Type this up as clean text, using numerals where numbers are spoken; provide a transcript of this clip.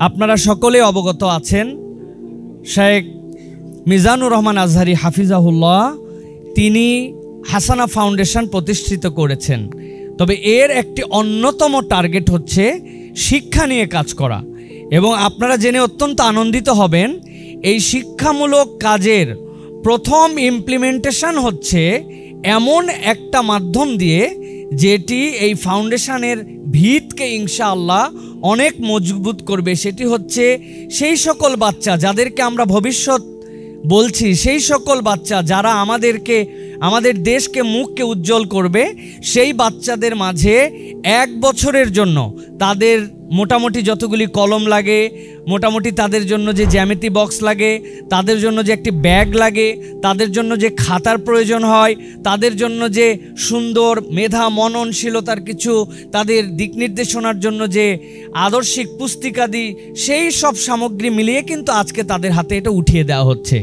আপনারা সকলে অবগত আছেন শেখ মিজানুর রহমান আজহারি হাফিজাহুল্লাহ তিনি হাসানা ফাউন্ডেশন প্রতিষ্ঠিত করেছেন। তবে এর একটি অন্যতম টার্গেট হচ্ছে শিক্ষা নিয়ে কাজ করা, এবং আপনারা জেনে অত্যন্ত আনন্দিত হবেন এই শিক্ষামূলক কাজের প্রথম ইমপ্লিমেন্টেশন হচ্ছে এমন একটা মাধ্যম দিয়ে যেটি এই ফাউন্ডেশনের ভিতকে ইনশাআল্লাহ অনেক মজবুত করবে। সেটি হচ্ছে সেই সকল বাচ্চা যাদেরকে আমরা ভবিষ্যৎ বলছি, সেই সকল বাচ্চা যারা আমাদের দেশকে মুখকে উজ্জ্বল করবে, সেই বাচ্চাদের মাঝে 1 বছরের জন্য তাদের মোটামুটি যতগুলি কলম লাগে, মোটামুটি তাদের জন্য যে জ্যামিতি বক্স লাগে, তাদের জন্য যে একটি ব্যাগ লাগে, তাদের জন্য যে খাতার প্রয়োজন হয়, তাদের জন্য যে সুন্দর মেধা মননশীলতার কিছু তাদের দিক নির্দেশনার জন্য যে আদর্শিক পুস্তিকাদি, সেই সব সামগ্রী মিলিয়ে কিন্তু আজকে তাদের হাতে এটা উঠিয়ে দেওয়া হচ্ছে।